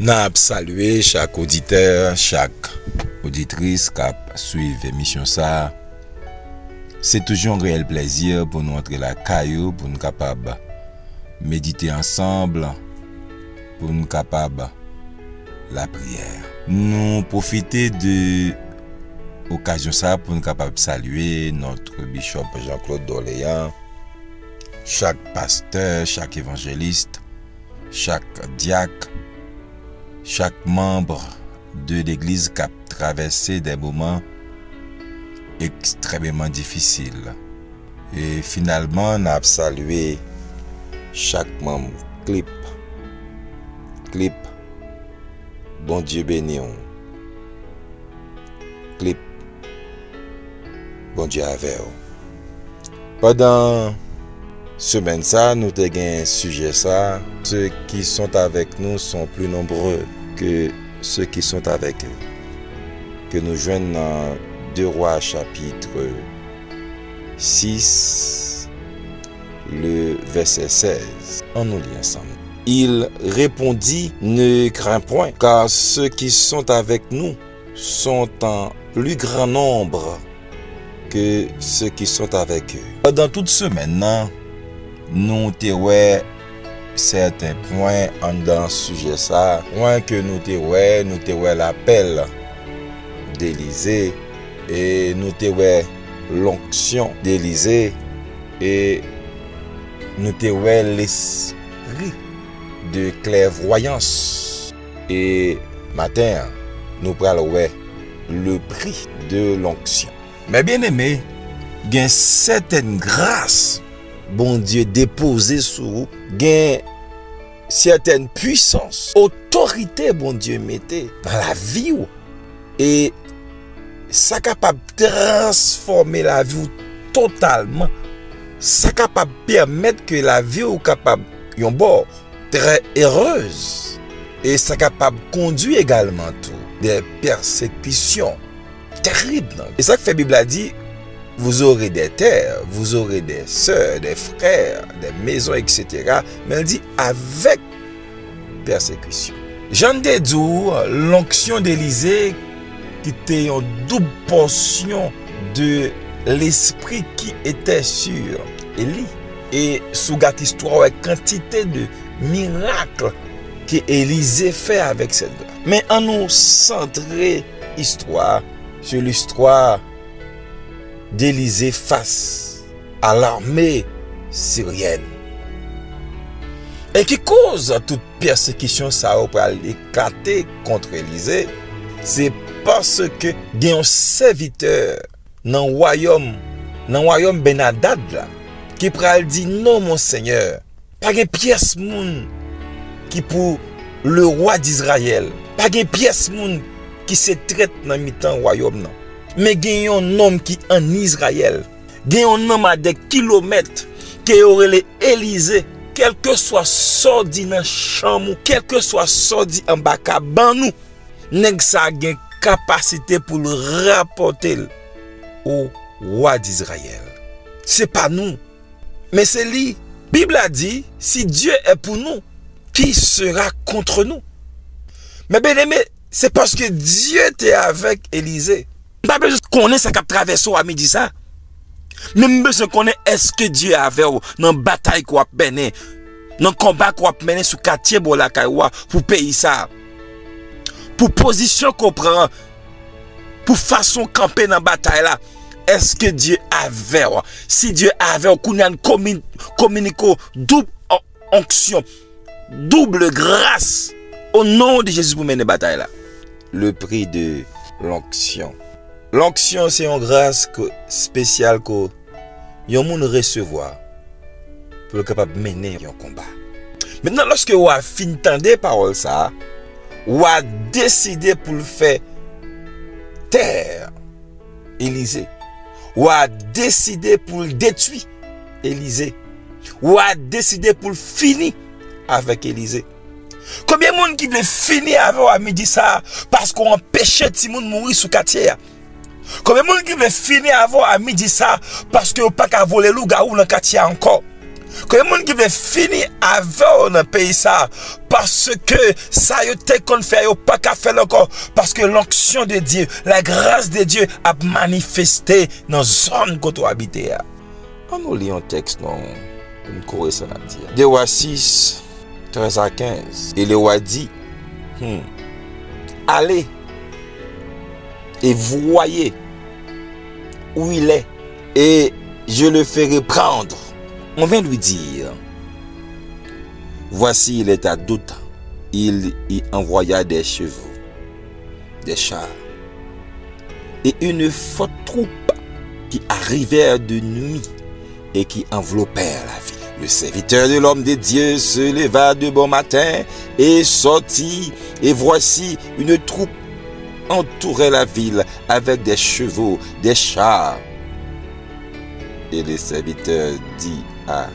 N'a salué chaque auditeur, chaque auditrice qui suit l'émission ça. C'est toujours un réel plaisir pour nous entrer la caillou, pour nous capables méditer ensemble, pour nous capables la prière. Nous profiter de l'occasion ça pour nous capables saluer notre bishop Jean-Claude Doléan, chaque pasteur, chaque évangéliste, chaque diacre, chaque membre de l'église qui a traversé des moments extrêmement difficiles. Et finalement, on a salué chaque membre. Clip, bon Dieu béni. Clip, bon Dieu avec vous. Pendant semaine ça, nous avons un sujet ça. Ceux qui sont avec nous sont plus nombreux que ceux qui sont avec eux. Que nous joignons dans 2 Rois chapitre 6, le verset 16. On nous lit ensemble. Il répondit: ne crains point, car ceux qui sont avec nous sont en plus grand nombre que ceux qui sont avec eux. Pendant toute semaine, nous avons certains points dans ce sujet ça. Point que nous avons l'appel d'Élisée et nous avons l'onction d'Élisée et nous avons l'esprit de clairvoyance. Et matin, nous parlons le prix de l'onction. Mais bien aimé, il y a une certaine grâce, bon Dieu, déposée sur vous, il y a une certaine puissance, autorité, bon Dieu, mettez dans la vie. Et ça est capable de transformer la vie totalement. Ça est capable de permettre que la vie est capable de bord très heureuse. Et ça est capable de conduire également tout des persécutions terribles. Et ça que la Bible a dit, vous aurez des terres, vous aurez des sœurs, des frères, des maisons, etc. Mais elle dit avec persécution. Jean de Dour, l'onction d'Élisée, qui était une double portion de l'esprit qui était sur Élie. Et sous cette histoire, une quantité de miracles que Élisée fait avec cette grâce. Mais en nous centrer histoire sur l'histoire d'Élisée face à l'armée syrienne. Et qui cause toute persécution ça pour éclater contre Élisée, c'est parce que il y a un serviteur dans le royaume Ben-Hadad là, qui pral dit non mon Seigneur, pas de pièce moun qui pour le roi d'Israël, pas de pièce moun qui se traite dans mi-temps royaume non. Mais il y a un homme qui en Israël, il y a un homme à des kilomètres qui aurait les Élysée, quel que soit sordi dans chambre, quel que soit sordi en bas ban nous, nèg sa gen capacité pour le rapporter au roi d'Israël. C'est pas nous, mais c'est lui. Bible a dit, si Dieu est pour nous, qui sera contre nous? Mais bien aimé, c'est parce que Dieu était avec Élisée. Pas besoin de connaître ça qui a traversé à midi ça. Même besoin de connaître est-ce que Dieu avait dans la bataille qu'on a mené, dans le combat qu'on a mené sur quartier Bolakaïwa pour payer ça. Pour position qu'on prend, pour façon camper dans la bataille là, est-ce que Dieu avait? Si Dieu avait, qu'on a communiqué double onction, double grâce au nom de Jésus pour mener la bataille là. Le prix de l'onction. L'onction, c'est une grâce spéciale que yon moun recevoir pour être capable de mener un combat. Maintenant, lorsque vous avez fini d'entendre parole ça, ou a décidé pour le faire taire Élisée, ou a décidé pour le détruire Élisée, ou a décidé pour le finir avec Élisée. Combien de monde qui veut finir avec à midi ça parce qu'on empêchait Timoun mourir sous quartier? Combien de monde qui veut finir avec à midi ça parce qu'on pas qu'à voler loup garou dans quartier encore? Que les gens qui veulent finir avec dans le pays ça, parce que ça y est qu'on fait, yo pas qu'à faire encore, parce que l'onction de Dieu, la grâce de Dieu a manifesté dans la zone que tu habites. On nous lit un texte, non, une correction à dire. De Rois 6, 13 à 15. Et le roi dit, allez et voyez où il est, et je le ferai prendre. On vient lui dire, voici il est à Dothan. Il y envoya des chevaux, des chars et une forte troupe qui arrivèrent de nuit et qui enveloppèrent la ville. Le serviteur de l'homme de Dieu se leva de bon matin et sortit, et voici une troupe entourait la ville avec des chevaux, des chars. Et le serviteur dit à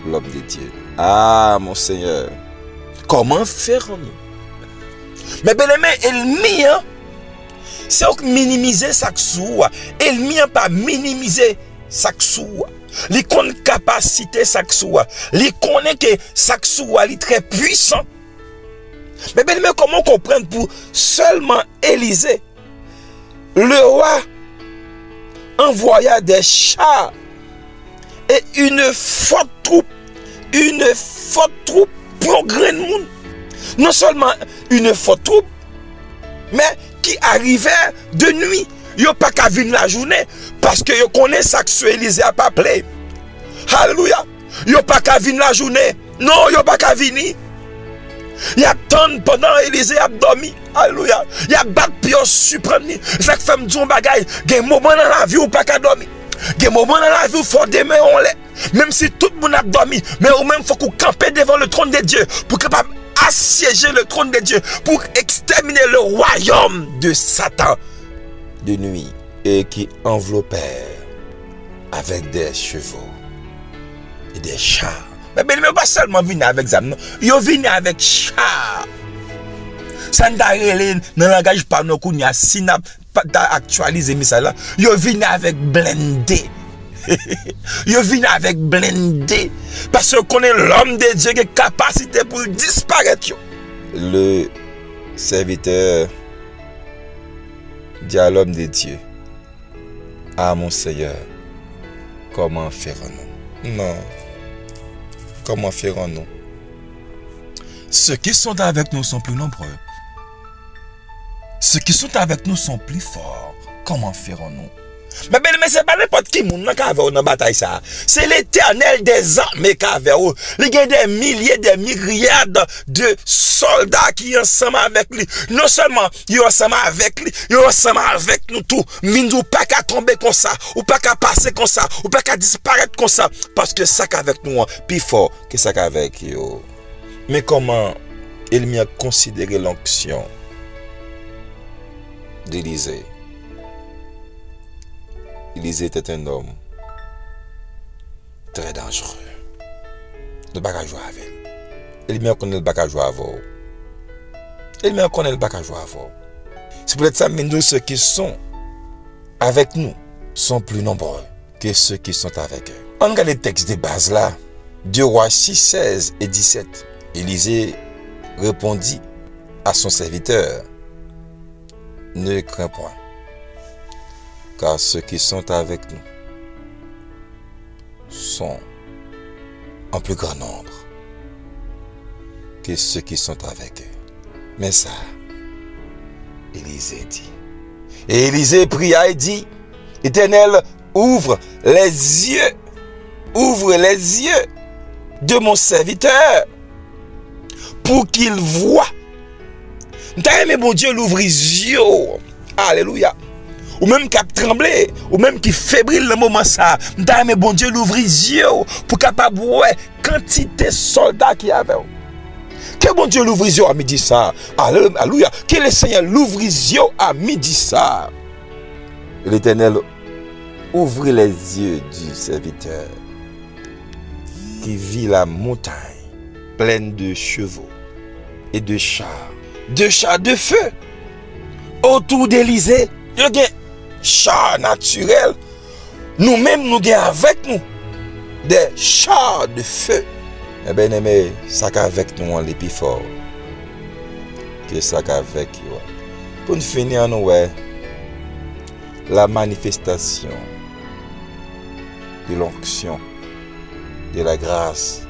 l'homme de Dieu, ah mon Seigneur, comment ferons-nous? Mais bien aimé, ennemi, c'est minimiser ça que sous. Ennemi pas minimiser ça que sous. Il connaît capacité ça que sous. Il connaît que ça que sous est très puissant. Mais bien aimé, comment comprendre pour seulement Élisée, le roi envoya des chars et une forte troupe pour grand monde. Non seulement une forte troupe, mais qui arrivait de nuit. Yo pas qu'à venir la journée parce que yo connaît ça que Élisée a pas appelé. Alléluia. Yo pas qu'à venir la journée. Non, yo pas qu'à venir. Il y a tant pendant Élisée a dormi. Alléluia. Il y a battu pion suprême. Ça fait me dire un bagay, gen moment dans la vie ou pas qu'à dormir. Gen moment dans la vie où faut demain on l'est. Même si tout le monde a dormi, mais au même faut qu'on campe devant le trône de Dieu pour capable assiéger le trône de Dieu, pour exterminer le royaume de Satan de nuit, et qui enveloppèrent avec des chevaux et des chars. Mais pas seulement venir avec ça, non. Ils viennent avec chars. Ça n'a rien dans le langage par nous qu'on y a synap actualisé ça là. Ils viennent avec blindé. Ils viennent avec blindé parce qu'on est l'homme de Dieu qui a capacité pour disparaître. Le serviteur dit à l'homme de Dieu, ah mon Seigneur, comment ferons-nous? Non. Comment ferons-nous? Ceux qui sont avec nous sont plus nombreux. Ceux qui sont avec nous sont plus forts. Comment ferons-nous? Mais ce n'est pas n'importe qui qui a dans la bataille. C'est l'Éternel des armées qui a avec eux. Il y a des milliers, des myriades de soldats qui sont ensemble avec lui. Non seulement ils sont ensemble avec lui, ils sont ensemble avec nous tous. Mais nous pas qu'à tomber comme ça, ou pas qu'à passer comme ça, ou pas qu'à disparaître comme ça. Parce que ça qu'avec nous, plus fort que ça qu'avec eux. Mais comment il m'a considéré l'onction d'Élisée? Élisée était un homme très dangereux. Ne pas jouer avec elle. Il m'a connaît le bac à jouer avec vous. Il m'a connaît le bac à jouer avec vous. C'est peut-être ça, mais nous, ceux qui sont avec nous sont plus nombreux que ceux qui sont avec eux. On regarde les textes de base là. 2 Rois 6, 16 et 17. Élisée répondit à son serviteur, ne crains point, car ceux qui sont avec nous sont en plus grand nombre que ceux qui sont avec eux. Mais ça, Élisée dit. Et Élisée pria et dit, Éternel, ouvre les yeux de mon serviteur pour qu'il voie. T'as aimé mon Dieu l'ouvre les yeux. Alléluia. Ou même qui a tremblé, ou même qui fébrile le moment ça. T'as aimé bon Dieu l'ouvre les yeux pour capable voir quantité de soldats qui y avait. Que bon Dieu l'ouvre les yeux à midi ça. Alléluia. Que le Seigneur l'ouvre les yeux à midi ça. L'Éternel ouvrit les yeux du serviteur qui vit la montagne pleine de chevaux et de chars de feu autour d'Élisée. Il y a des chars naturels. Nous-mêmes, nous avons avec nous. des chars de feu. Eh bien aimé, ça qu'avec nous les plus fort. Que ça qu'avec nous. Pour nous finir, nous la manifestation de l'onction, de la grâce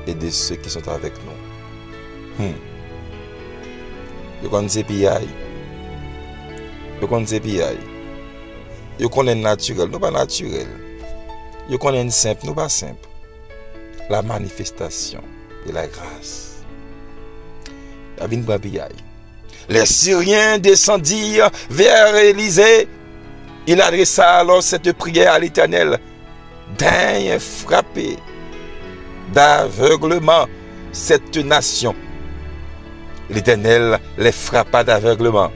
et de ceux qui sont avec nous. Vous connaissez PI. Vous connaissez PI. Vous connaissez naturel, nous pas naturel. Vous connaissez simple, nous pas simple. La manifestation de la grâce. Les Syriens descendirent vers Élisée. Il adressa alors cette prière à l'Éternel. Daigne frapper d'aveuglement cette nation. L'Éternel les frappa d'aveuglement.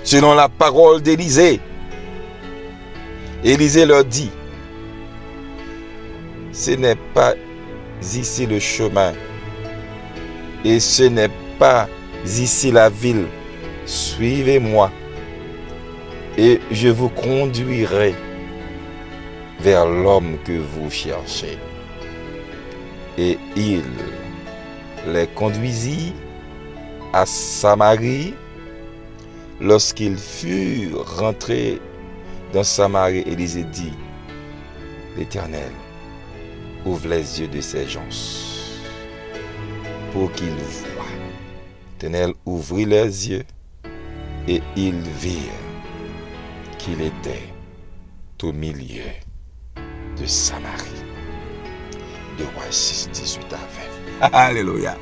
Selon la parole d'Élisée, Élisée leur dit, ce n'est pas ici le chemin, et ce n'est pas ici la ville. Suivez-moi, et je vous conduirai vers l'homme que vous cherchez. Et il les conduisit à Samarie. Lorsqu'ils furent rentrés dans Samarie, Élisée dit, l'Éternel ouvre les yeux de ces gens pour qu'ils voient. L'Éternel ouvrit les yeux et ils virent qu'il était au milieu de Samarie. De Rois 6, 18 à 20. Alléluia.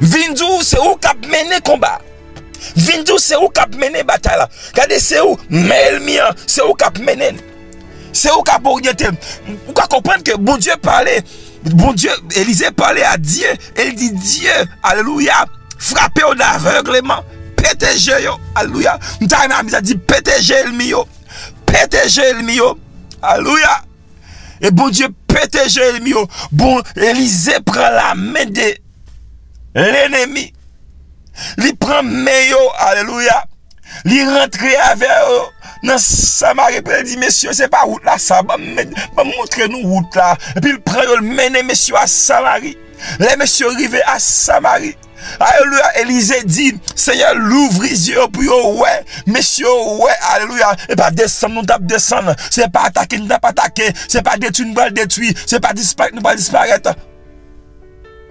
Vindou, c'est où cap mené combat. Vindou, c'est où cap mené bataille. Regardez, c'est où Melmia, c'est où cap mené. C'est où cap orienté. Vous comprenez que bon Dieu parlait, bon Dieu, Élisée parlait à Dieu. Et il dit Dieu, alléluia, frappez au aveuglement. Pétégez yo, alléluia. Nous avons dit pétégez le mio. Pétégez le mio. Alléluia. Et bon Dieu, pétégez le mio. Bon, Élisée prend la main de l'ennemi. Il prend main, alléluia. Il rentre avec dans Samarie. Il dit, messieurs, c'est pas route là, ça va montrer nous route là. Et puis il prend le mener messieurs à Samarie. Les messieurs arrivés à Samarie. Alléluia, Élisée dit, Seigneur, l'ouvre les yeux pour eux, ouais, messieurs, ouais, alléluia, et pas descendre, nous tape descendre, c'est pas attaquer, nous tape attaquer, c'est pas détruire, nous pas détruire, c'est pas disparaître, nous pas disparaître.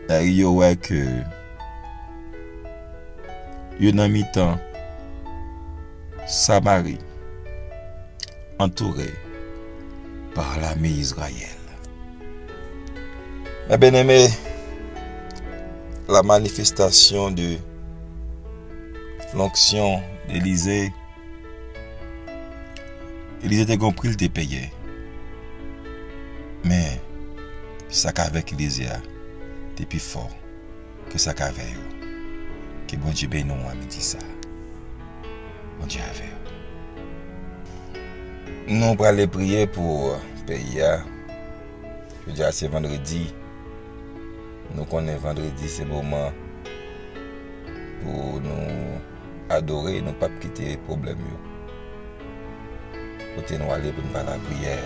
Et ouais que, yo nan mi-temps, Samarie, entourée par l'armée Israël. Mes bien-aimés, la manifestation de l'onction d'Élisée, Élisée était compris, il était payé. Mais ça qu'avec Élisée, c'était plus fort que ça qu'avec eux. Que bon Dieu bénisse nous à midi ça. Bon Dieu avec eux. Nous allons aller prier pour le pays. Je veux dire, c'est vendredi. Nous connaissons vendredi, c'est le moment pour nous adorer, ne pas quitter les problèmes. Pour nous aller pour nous faire la prière,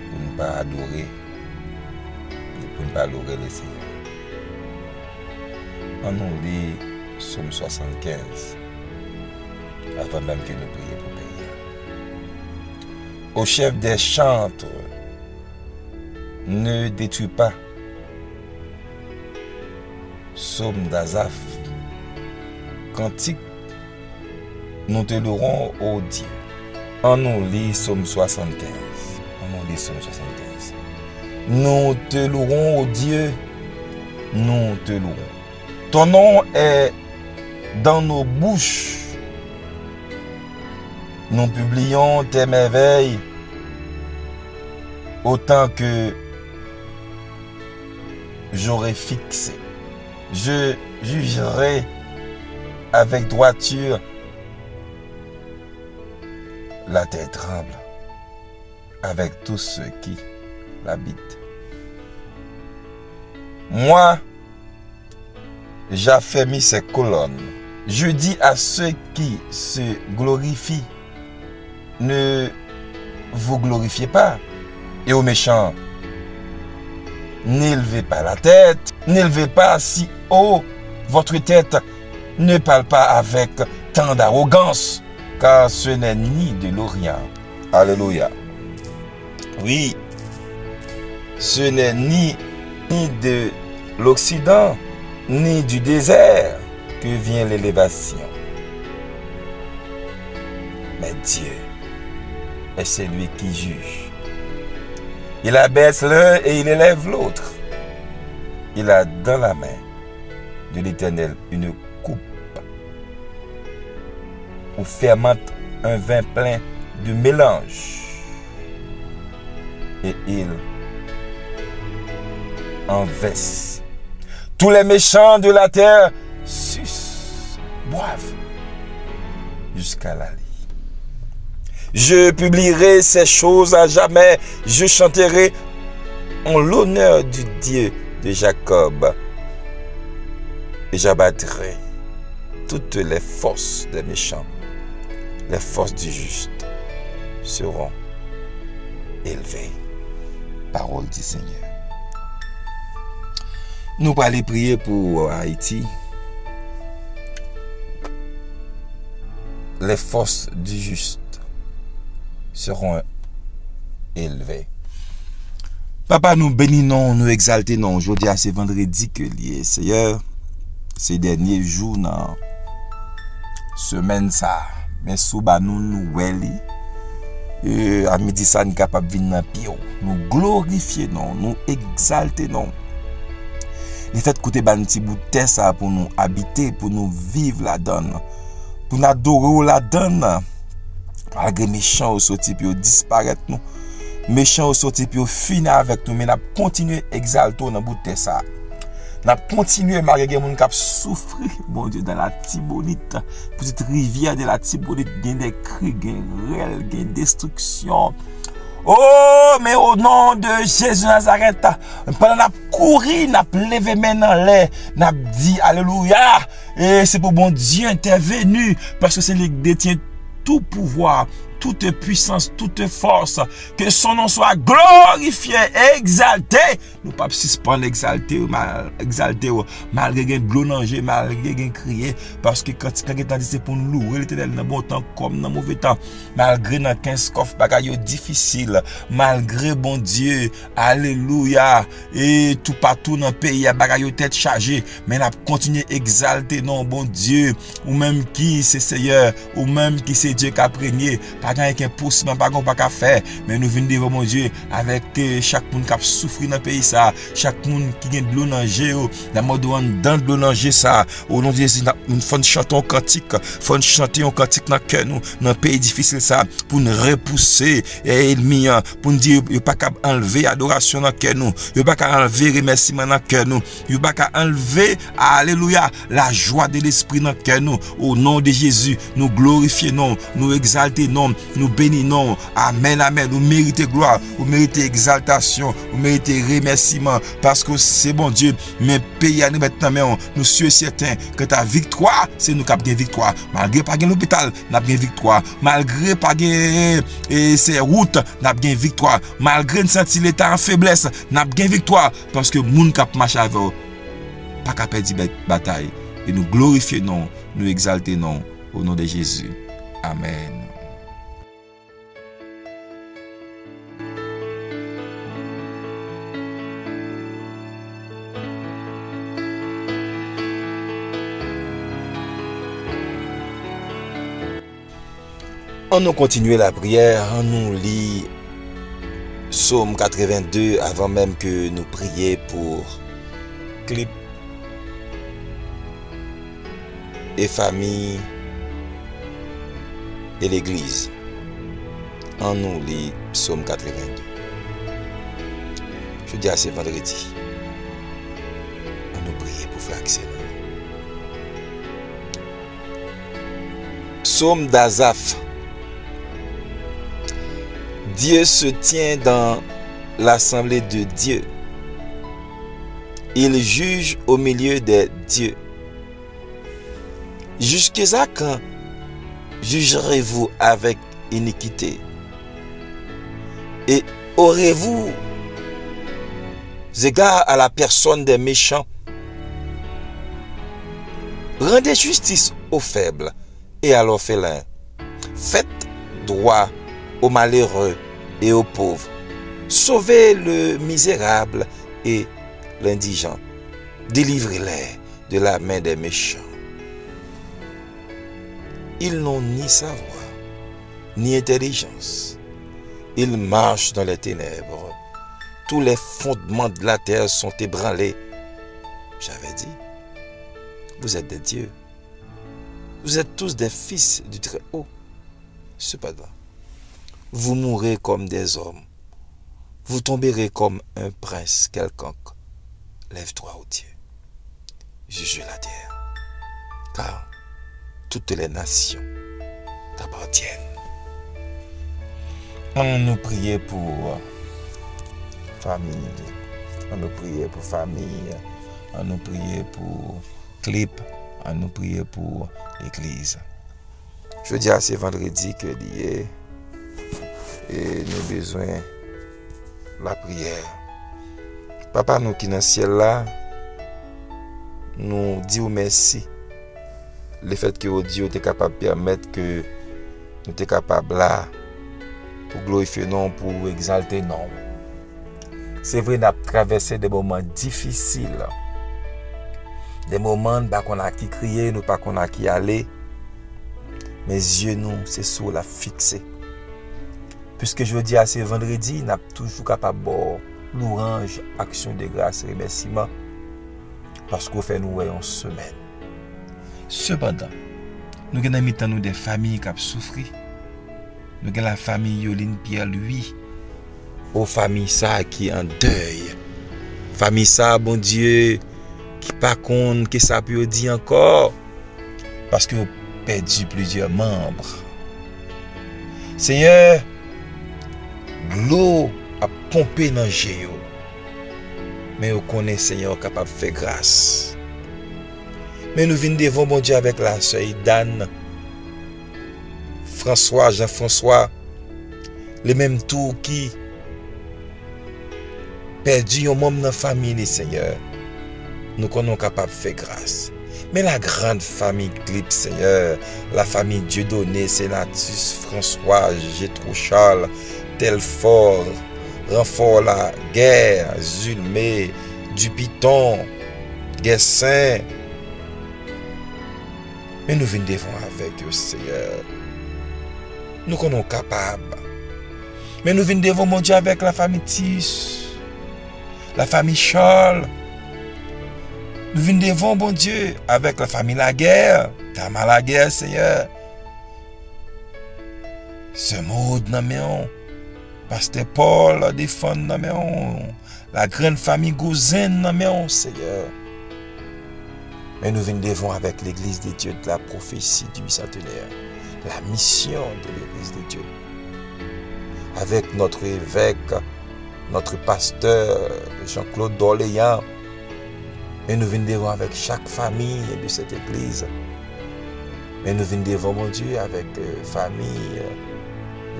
pour nous pas adorer, pour nous pas adorer le Seigneur. On nous lit Psaume 75 avant même que nous prions pour le pays. Au chef des chantres, ne détruis pas. Psaume d'Azaph, cantique, nous te louerons au Dieu. On nous lit Psaume 75. On nous lit Psaume 75. Nous te louerons au Dieu. Nous te louerons. Ton nom est dans nos bouches. Nous publions tes merveilles autant que j'aurai fixé. Je jugerai avec droiture. La terre tremble avec tous ceux qui l'habitent. Moi, j'affermis ces colonnes. Je dis à ceux qui se glorifient, ne vous glorifiez pas. Et aux méchants, n'élevez pas la tête, n'élevez pas si haut votre tête, ne parle pas avec tant d'arrogance, car ce n'est ni de l'Orient. Alléluia. Oui, ce n'est ni de l'Occident, ni du désert que vient l'élévation. Mais Dieu est celui qui juge. Il abaisse l'un et il élève l'autre. Il a dans la main de l'Éternel une coupe où fermente un vin plein de mélange. Et il en verse. Tous les méchants de la terre sucent, boivent jusqu'à la lie. Je publierai ces choses à jamais. Je chanterai en l'honneur du Dieu de Jacob. Et j'abattrai toutes les forces des méchants. Les forces du juste seront élevées. Parole du Seigneur. Nous allons aller prier pour Haïti. Les forces du juste seront élevées. Papa, nous bénissons, nous exaltons. Aujourd'hui, c'est vendredi que lié. Seigneur, ces derniers jours, dans semaine ça, mais sous nous weli. À midi ça, nous capable de venir dans nous glorifier, nous exalter. Les fait côté ban petit bout de terre ça pour nous habiter, pour nous vivre la donne, pour nous adorer la donne. Malgré méchants au sorti puis disparaître nous, méchants au sorti puis finir avec nous, mais n'a continuer exalter dans bout de terre ça. N'a continuer malgré moun k'ap souffrir, bon Dieu, dans la Tibonite, petite rivière de la Tibonite, gen des cris, gen rel, gen destruction. Oh, mais au nom de Jésus Nazareth, pendant n'a couru, n'a levé main en l'air, n'a dit alléluia, et c'est pour bon Dieu intervenu, parce que c'est lui qui détient tout pouvoir, toute puissance, toute force, que son nom soit glorifié, exalté. Nous pas suspendre exalté malgré gen glonange, malgré gen crier, parce que quand il c'est pour nous louer l'Éternel dans bon temps comme dans mauvais temps, malgré dans 15 coffres bagaille difficile, malgré bon Dieu, alléluia, et tout partout dans le pays bagaille tête chargée, mais n'a continuer exalter non bon Dieu, ou même qui c'est Seigneur, ou même qui c'est Dieu qui a prégné. Pas qu'un possible, pas qu'à faire, mais nous venons devant mon Dieu avec chaque monde qui a souffert dans le pays ça, chaque monde qui a de l'eau dans le la mode dans de l'eau dans ça, au nom de Jésus, nous faut chanter un cantique, faut chanter un cantique dans le cœur nous, dans le pays difficile ça, pour nous repousser et ennemi, pour nous dire, il n'y a pas qu'à enlever adoration dans le cœur nous, il n'y a pas qu'à enlever remerciement dans le cœur nous, il n'y a pas qu'à enlever, alléluia, la joie de l'esprit dans le cœur nous, au nom de Jésus, nous glorifions, nous exaltons, nous bénissons, amen, amen, nous méritons gloire, nous méritons exaltation, nous méritons remerciement, parce que c'est bon Dieu, mais pays à nous maintenant, nous sommes certains que ta victoire, c'est nous qui avons victoire, malgré pas l'hôpital, nous avons victoire, malgré pas ces routes, nous avons victoire, malgré nous sentir l'état en faiblesse, nous avons victoire, parce que nous qui marche avec eux, pas qu'à perdre bataille, et nous glorifions, nous exaltons au nom de Jésus. Amen. On nous continue la prière, on nous lit Psaume 82 avant même que nous prions pour clip et famille et l'église. On nous lit Psaume 82. Je dis à ce vendredi, on nous prie pour faire accès. Psaume d'Azaph. Dieu se tient dans l'assemblée de Dieu. Il juge au milieu des dieux. Jusqu'à quand jugerez-vous avec iniquité? Et Aurez-vous égard à la personne des méchants? Rendez justice aux faibles et à l'orphelin. Faites droit aux malheureux et aux pauvres. Sauvez le misérable et l'indigent. Délivrez-les de la main des méchants. Ils n'ont ni savoir, ni intelligence. Ils marchent dans les ténèbres. Tous les fondements de la terre sont ébranlés. J'avais dit, vous êtes des dieux. Vous êtes tous des fils du Très-Haut. Cependant, vous mourrez comme des hommes. Vous tomberez comme un prince quelconque. Lève-toi, ô Dieu. Juge la terre. Car toutes les nations t'appartiennent. On nous prier pour famille. On nous prier pour famille. On nous prier pour clip. On nous prier pour l'église. Je dis à ce vendredi que lié et nous besoin de la prière. Papa nous qui dans le ciel là, nous disons merci. Le fait que Dieu est capable de permettre que nous sommes capables là pour glorifier non, pour exalter non. C'est vrai, nous avons traversé des moments difficiles. Des moments où on a qui crier, nous pas qu'on a qui aller. Mes yeux nous, c'est sur la fixer. Puisque je dis à ce vendredi, nous sommes toujours capables de louange, action de grâce et remerciement. Parce qu'on fait nous en semaine. Cependant, nous avons des familles qui ont souffert. Nous avons la famille Yoline Pierre lui. Aux familles ça qui en deuil. Famille ça, bon Dieu, qui pas compte que ça peut dire encore. Parce que vous perdu plusieurs membres. Seigneur, l'eau a pompé dans le géo. Mais vous connaissez Seigneur capable de faire grâce. Mais nous venons devant mon Dieu avec la sœur Dan, François, Jean-François, les mêmes tours qui perdu un membre dans la famille, Seigneur. Nous sommes capables de faire grâce. Mais la grande famille Clip, Seigneur, la famille Dieudonné, Sénatus, François, Gétro Charles, Telfort, Renfort la Guerre, Zulmé, Dupiton, Guessin. Mais nous venons devant avec eux, Seigneur. Nous sommes capables. Mais nous venons devant mon Dieu avec la famille Tis, la famille Charles. Nous venons devant mon Dieu avec la famille Laguerre. Tama Laguerre, Seigneur. Ce mot de Pasteur Paul, défend la grande famille Gouzen, Seigneur. Mais nous venons devant avec l'église des dieux de la prophétie du bicentenaire, la mission de l'église des dieux. Avec notre évêque, notre pasteur Jean-Claude Dorléan. Mais nous venons devant avec chaque famille de cette église. Mais nous venons devant mon Dieu avec famille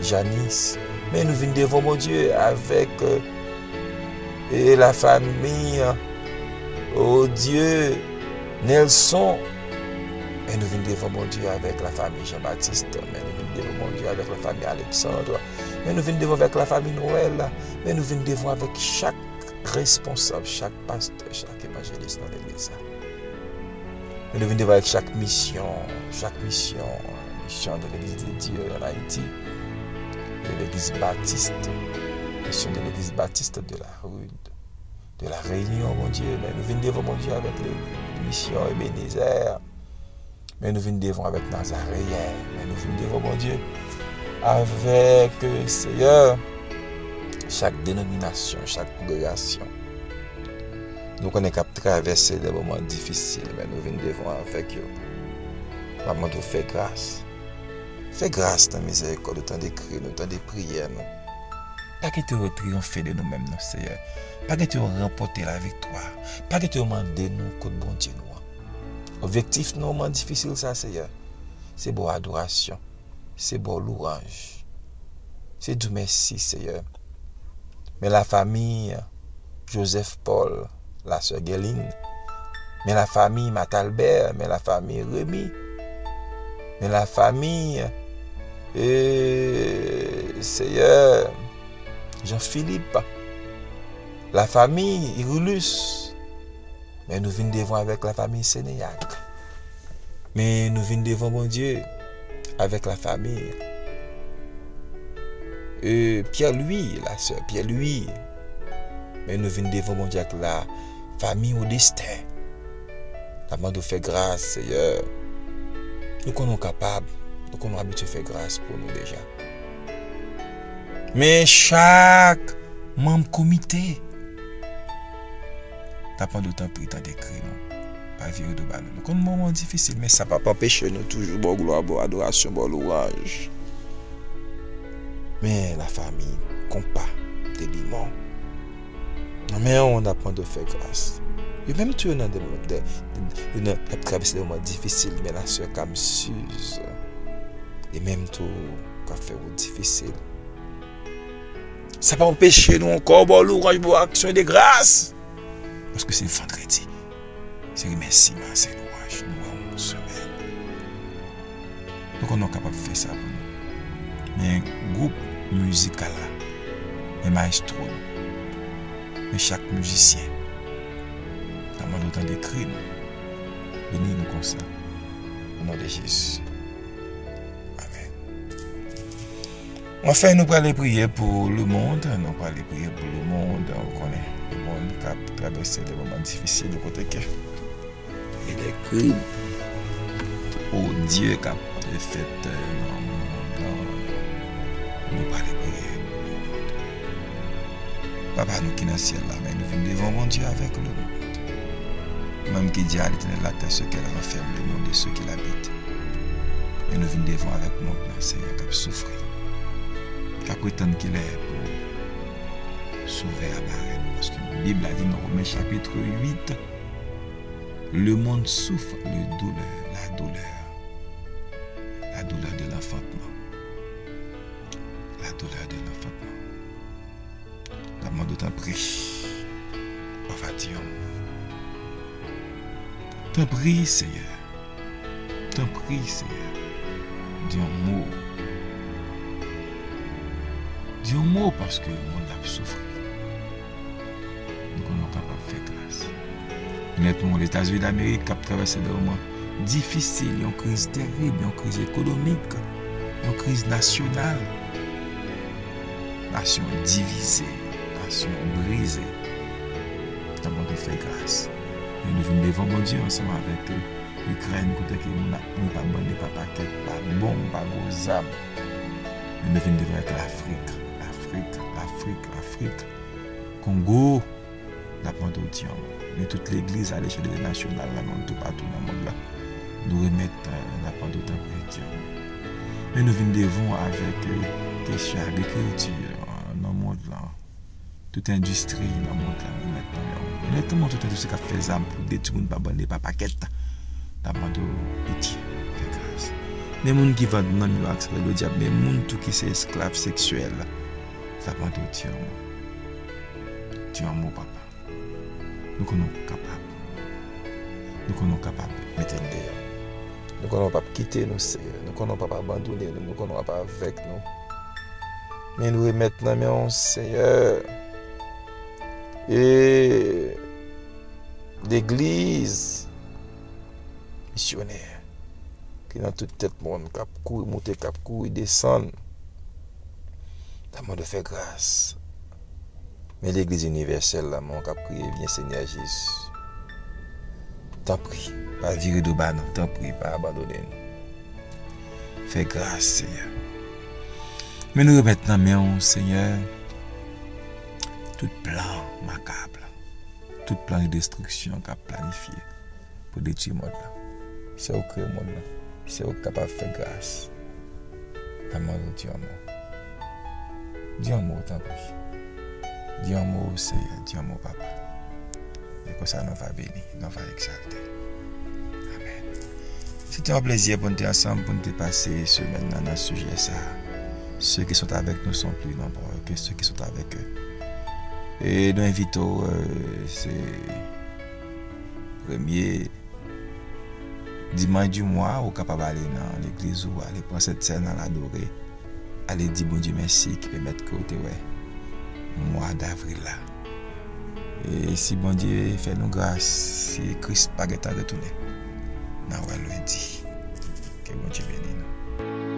Janice. Mais nous venons devant mon Dieu avec la famille, oh Dieu, Nelson. Mais nous venons devant mon Dieu avec la famille Jean-Baptiste. Mais nous venons devant mon Dieu avec la famille Alexandre. Mais nous venons devant avec la famille Noël. Mais nous venons devant avec chaque responsable, chaque pasteur, chaque évangéliste dans l'église. Mais nous venons devant avec chaque mission de l'église de Dieu en Haïti. De l'église baptiste, mission de l'église baptiste de la rue de la Réunion, mon Dieu. Mais nous venons devant mon Dieu avec les missions Ebenezer. Mais nous venons devant avec Nazaréen. Mais nous venons devant mon Dieu avec Seigneur chaque dénomination, chaque congrégation. Nous connaissons qu'à traverser des moments difficiles, mais nous venons devant avec eux. Maman, nous fait grâce. Fais grâce dans la miséricorde, autant de cris, autant de prières. Pas que tu triompher de nous-mêmes, Seigneur. Pas que tu remporter la victoire. Pas que tu demander nous que bon Dieu nous. Objectif non moment difficile ça, Seigneur. C'est beau adoration. C'est beau louange. C'est du merci, Seigneur. mais la famille Joseph Paul, la sœur Guéline, mais la famille Matalbert, mais la famille Rémi, mais la famille Seigneur Jean-Philippe, la famille Irulus, mais nous venons devant avec la famille Sénéac, mais nous venons devant mon Dieu avec la famille Pierre-Louis, la sœur Pierre-Louis, mais nous venons devant mon Dieu avec la famille Audestin. La main de faire grâce, Seigneur. Nous sommes capables, nous sommes habitués à faire grâce pour nous déjà. Mais chaque membre comité, t'as pas de temps pris, t'as d'écrit, non? Pas virer de balle. Nous sommes un moment difficile, mais ça ne va pas empêcher nous toujours, bon gloire, bon adoration, bon louange. Mais la famille, compas, des limons. Non, mais on apprend de faire grâce. Et même tu es dans des moments traversé des moments difficiles, mais la soeur comme Suze. Et même tout, qui fait difficile. Ça ne va pas empêcher nous encore, bon louange, bon action de grâce. Parce que c'est vendredi. C'est remerciement, c'est louange. Nous avons une semaine. Donc on est capable de faire ça pour nous. Mais groupe musical là, les maestros, mais chaque musicien, dans le temps d'écrire, bénis nous comme ça. Au nom de Jésus. Amen. Enfin, nous allons prier pour le monde. Nous allons prier pour le monde. On connaît le monde qui a traversé des moments difficiles de côté que. Et des crimes. Oh Dieu qui a fait dans le monde. Nous allons prier. Papa, nous qui sommes dans le ciel là, mais nous venons devant mon Dieu avec le monde. Même qui dit à l'Éternel la terre, ceux qu'elle renferme, le monde et ceux qui l'habitent. Mais nous venons devant avec le monde, Seigneur, qui a souffert. Qui a prétendu qu'il est pour sauver à barre. Parce que la Bible a dit dans Romains chapitre 8, le monde souffre la douleur de l'enfantement. La douleur de l'enfantement. La mort de t'en prie. Papa Dieu. T'en prie, Seigneur. T'en prie, Seigneur. Dis un mot. Dis un mot parce que le monde a souffert. Nous sommes capables de faire grâce. Honnêtement, les États-Unis d'Amérique ont traversé des moments difficiles, une crise terrible, une crise économique, une crise nationale. Nation divisée, nation brisée. Nous avons fait grâce. Et nous venons devant mon Dieu ensemble avec l'Ukraine, côté que nous n'avons pas bandé, pas paquet, pas bombe, pas gros âmes. Mais nous venons devant avec l'Afrique. Congo, nous avons demandé au Dieu. Mais toute l'église à l'échelle nationale, là, tout partout dans le monde, là, nous remettons la part de temps pour Dieu. Mais nous venons devant avec question d'agriculture dans le monde là. Toute industrie dans le monde là. Honnêtement, toute industrie qui a fait ça pour détruire une babane, pas paquet. Nous demandons pitié, fais grâce. Les gens qui vendent dans le miracle, le diable, mais les gens qui sont esclaves sexuels, nous demandons Dieu. Dieu en mot, papa. Nous sommes capables. Nous sommes capables de mettre dehors. Nous sommes capables de quitter nous, Seigneur. Nous sommes capables d'abandonner nous. Nous sommes capables avec nous. Mais nous remettons dans nos Seigneur. Et l'église missionnaire qui dans toute tête monde, cap courir, monter, cap courir, descendre. T'as de faire grâce. Mais l'église universelle, là, mon cap prier, viens Seigneur Jésus. T'en prie, pas virer de bas, non, t'en prie, pas abandonner nous. Fais grâce, Seigneur. Mais nous remettons maintenant, Seigneur, tout plan macabre, tout plan de destruction qu'a planifié pour détruire le monde là. C'est au créer le monde là. C'est au capable de faire grâce. T'as demandé Dieu un mot. Dis un mot, t'en prie. Dis un mot, Seigneur, dis un mot, Papa. Et comme ça, nous va bénir, nous va exalter. Amen. C'était un plaisir pour nous ensemble, pour nous passer semaine dans ce sujet. Ça. Ceux qui sont avec nous sont plus nombreux que ceux qui sont avec eux. Et nous invitons, c'est premier dimanche du mois, au capable d'aller dans l'église ou aller prendre cette scène à l'adorer. Aller dire bon Dieu merci qui peut mettre côté mois d'avril là. Et si bon Dieu fait nous grâce, si Christ pas retourné, nous allons lundi. Que bon Dieu bénisse nous.